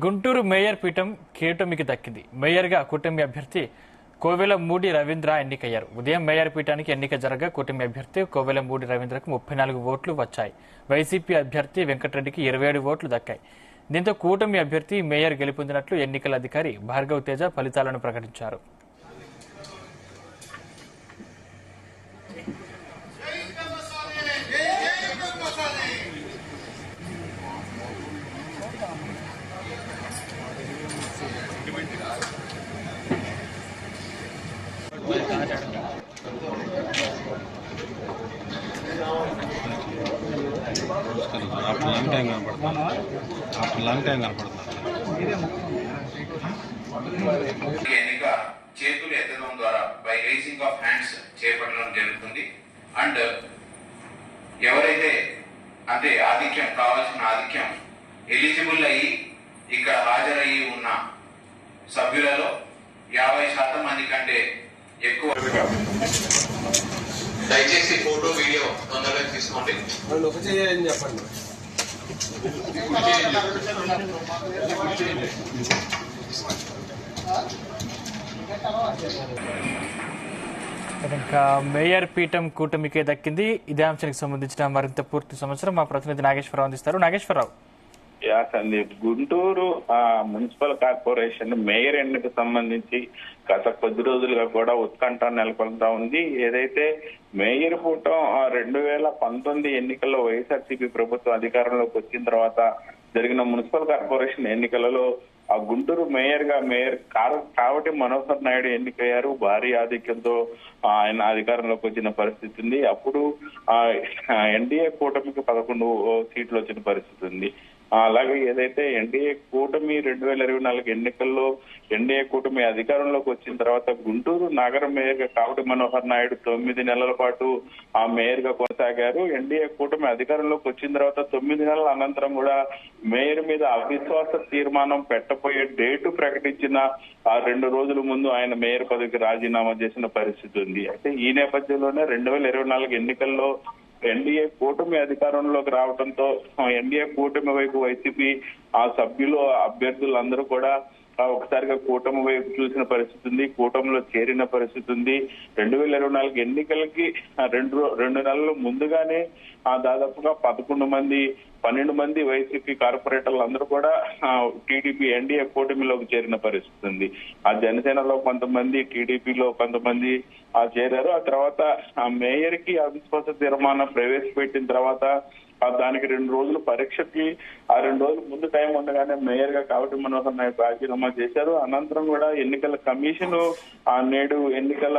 Guntur mayor పీఠం కూటమికి దక్కింది. మేయర్గా కూటమి అభ్యర్థి కోవెలమూడి రవీంద్ర ఎన్నికయ్యారు. ఉదయం మేయర్ పీఠానికి ఎన్నిక జరగగా కూటమి అభ్యర్థి కోవెలమూడి రవీంద్రకు 34 ఓట్లు వచ్చాయి. వైసీపీ అభ్యర్థి వెంకటరెడ్డికి 27 ఓట్లు దక్కాయి. దీంతో కూటమి అభ్యర్థి మేయర్ గెలుపొందినట్లు ఎన్నికల అధికారి భార్గవ్ తేజ ఫలితాలను ప్రకటించారు. ఎన్నిక చేతులు ఎత్తడం ద్వారా బై రేసింగ్ ఆఫ్ హ్యాండ్స్ చేపట్టడం జరుగుతుంది. అండ్ ఎవరైతే అదే ఆధిక్యం కావాల్సిన ఆధిక్యం ఎలిజిబుల్ అయ్యి ఇక్కడ హాజరయ్యి ఉన్న సభ్యులలో 50% మంది కంటే ఎక్కువ. దయచేసి ఫోటో వీడియో తొందరగా తీసుకోండి. చెప్పండి. ఇంకా మేయర్ పీఠం కూటమికే దక్కింది. ఇదే అంశానికి సంబంధించిన మరింత పూర్తి సమాచారం మా ప్రతినిధి నాగేశ్వరరావు అందిస్తారు. Nageswararao. Sandeep, Guntur municipal corporation mayor ఎన్నిక సంబంధించి గత కొద్ది రోజులుగా కూడా ఉత్కంఠ నెలకొంటా ఉంది. ఏదైతే మేయర్ కూటం 2019 ఎన్నికల్లో వైఎస్ఆర్సీపీ ప్రభుత్వం అధికారంలోకి వచ్చిన తర్వాత జరిగిన మున్సిపల్ కార్పొరేషన్ ఎన్నికలలో ఆ గుంటూరు మేయర్ కావటి మనోహర్ నాయుడు ఎన్నికయ్యారు. భారీ ఆధిక్యంతో ఆయన అధికారంలోకి వచ్చిన పరిస్థితి ఉంది. అప్పుడు ఎన్డీఏ కూటమికి 11 సీట్లు వచ్చిన పరిస్థితి ఉంది. అలాగే ఏదైతే ఎన్డీఏ కూటమి 2024 ఎన్నికల్లో ఎన్డీఏ కూటమి అధికారంలోకి వచ్చిన తర్వాత గుంటూరు నగర మేయర్ గా కావటి మనోహర్ నాయుడు 9 నెలల పాటు ఆ మేయర్ గా కొనసాగారు. ఎన్డీఏ కూటమి అధికారంలోకి వచ్చిన తర్వాత 9 నెలల అనంతరం కూడా మేయర్ మీద అవిశ్వాస తీర్మానం పెట్టబోయే డేటు ప్రకటించిన 2 రోజుల ముందు ఆయన మేయర్ పదవికి రాజీనామా చేసిన పరిస్థితి ఉంది. అయితే ఈ నేపథ్యంలోనే 2024 ఎన్నికల్లో ఎన్డీఏ కూటమి అధికారంలోకి రావడంతో ఎన్డీఏ కూటమి వైపు వైసీపీ సభ్యులు అభ్యర్థులందరూ కూడా ఒకసారిగా కూటమి వైపు చూసిన పరిస్థితి ఉంది. కూటమిలో చేరిన పరిస్థితి ఉంది. 2024 ఎన్నికలకి 2 నెలలు ముందుగానే దాదాపుగా 12 మంది వైసీపీ కార్పొరేటర్లు అందరూ కూడా టీడీపీ ఎన్డీఏ కూటమిలోకి చేరిన పరిస్థితి ఉంది. ఆ జనసేనలో కొంతమంది, టీడీపీలో కొంతమంది చేరారు. ఆ తర్వాత ఆ మేయర్ కి అవిశ్వాస తీర్మానం ప్రవేశపెట్టిన తర్వాత దానికి 2 రోజులు పరీక్షకి 2 రోజులు ముందు టైం ఉండగానే మేయర్ గా కావటి మనోహర్ నాయుడు రాజీనామా చేశారు. అనంతరం కూడా ఎన్నికల కమిషన్ నేడు ఎన్నికల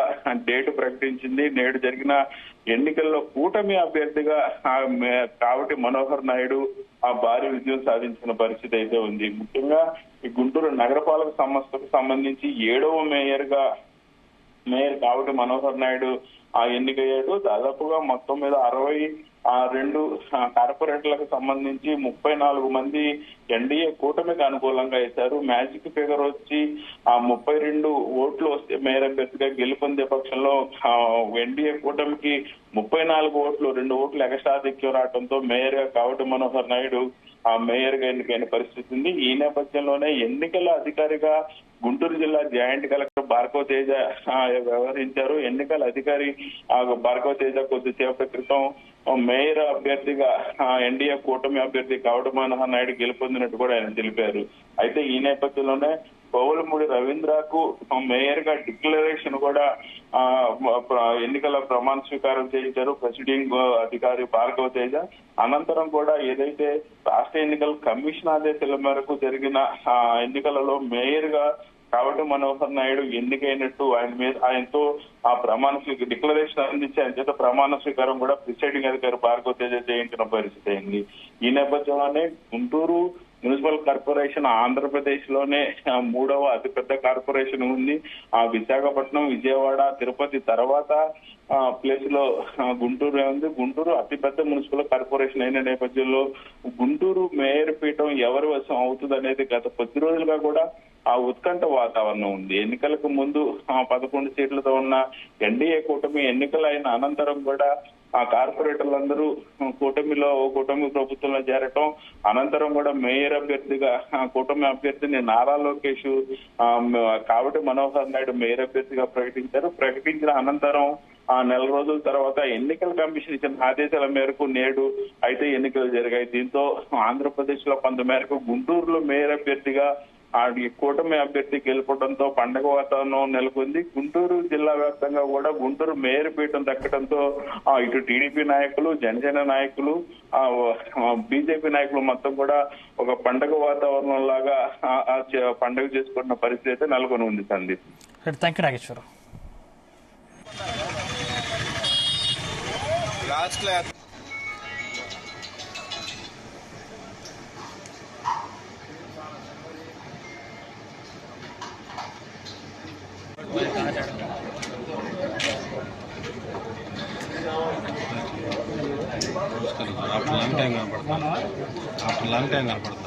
డేటు ప్రకటించింది. నేడు జరిగిన ఎన్నికల్లో కూటమి అభ్యర్థిగా కావటి మనోహర్ నాయుడు భారీ విజయం సాధించిన పరిస్థితి అయితే ఉంది. ముఖ్యంగా ఈ గుంటూరు నగరపాలక సంస్థకు సంబంధించి 7వ మేయర్ కావటి మనోహర్ నాయుడు ఎన్నికయ్యాడు. దాదాపుగా మొత్తం మీద 62 కార్పొరేటర్లకు సంబంధించి 34 మంది ఎన్డీఏ కూటమికి అనుకూలంగా వేశారు. మ్యాజిక్ ఫిగర్ వచ్చి 32 ఓట్లు వస్తే మేయర్ అభ్యర్థిగా గెలుపొందే పక్షంలో ఎన్డీఏ కూటమికి 34 ఓట్లు, 2 ఓట్లు ఎక్స్ట్రా ఆధిక్యం రావడంతో మేయర్ గా కావటి మనోహర్ నాయుడు మేయర్ గా ఎన్నికైన పరిస్థితి ఉంది. ఈ నేపథ్యంలోనే ఎన్నికల అధికారిగా గుంటూరు జిల్లా జాయింట్ కలెక్టర్ భార్గవ్ తేజ వ్యవహరించారు. ఎన్నికల అధికారి భార్గవ్ తేజ కొద్దిసేపటి క్రితం మేయర్ అభ్యర్థిగా ఎన్డీఏ కూటమి అభ్యర్థి కావటి మనోహర్ నాయుడు గెలుపొందినట్టు కూడా ఆయన తెలిపారు. అయితే ఈ నేపథ్యంలోనే కోవెలమూడి రవీంద్రకు మేయర్ గా డిక్లరేషన్ కూడా ఎన్నికల ప్రమాణ స్వీకారం చేయించారు ప్రెసిడింగ్ అధికారి భార్గవ్ తేజ. అనంతరం కూడా ఏదైతే రాష్ట్ర ఎన్నికల కమిషన్ ఆదేశాల మేరకు జరిగిన ఎన్నికలలో మేయర్ గా కావటి మనోహర్ నాయుడు ఎన్నికైనట్టు ఆయనతో ప్రమాణ డిక్లరేషన్ అందించి ఆయన చేత ప్రమాణ స్వీకారం కూడా ప్రిసైడింగ్ అధికారి భార్గవ్ తేజ చేయించిన పరిస్థితి అయింది. ఈ నేపథ్యంలోనే గుంటూరు మున్సిపల్ కార్పొరేషన్ ఆంధ్రప్రదేశ్ లోనే 3వ అతిపెద్ద కార్పొరేషన్ ఉంది. విశాఖపట్నం, విజయవాడ, తిరుపతి తర్వాత ప్లేస్ లో గుంటూరు ఉంది. గుంటూరు అతిపెద్ద మున్సిపల్ కార్పొరేషన్ అయిన నేపథ్యంలో గుంటూరు మేయర్ పీఠం ఎవరి వశం అవుతుంది అనేది గత కొద్ది రోజులుగా కూడా ఉత్కంఠ వాతావరణం ఉంది. ఎన్నికలకు ముందు 11 సీట్లతో ఉన్న ఎన్డీఏ కూటమి ఎన్నికలైన అనంతరం కూడా ఆ కార్పొరేటర్లందరూ కూటమి ప్రభుత్వంలో చేరటం, అనంతరం కూడా మేయర్ అభ్యర్థిగా కూటమి అభ్యర్థిని నారా లోకేష్ కావటి మనోహర్ నాయుడు మేయర్ అభ్యర్థిగా ప్రకటించారు. ప్రకటించిన అనంతరం ఆ నెల రోజుల తర్వాత ఎన్నికల కమిషన్ ఇచ్చిన ఆదేశాల మేరకు నేడు అయితే ఎన్నికలు జరిగాయి. దీంతో ఆంధ్రప్రదేశ్ లో కొంత మేరకు గుంటూరులో మేయర్ అభ్యర్థిగా కూటమి అభ్యర్థి గెలుపడంతో పండగ వాతావరణం నెలకొంది. గుంటూరు జిల్లా వ్యాప్తంగా కూడా గుంటూరు మేయర్ పీఠం దక్కడంతో ఇటు టీడీపీ నాయకులు, జనసేన నాయకులు, బీజేపీ నాయకులు మొత్తం కూడా ఒక పండగ వాతావరణం లాగా పండుగ చేసుకుంటున్న పరిస్థితి అయితే నెలకొని ఉంది. Sandeep. Thank you Nageswararao. after long time కనపడుతున్నారు.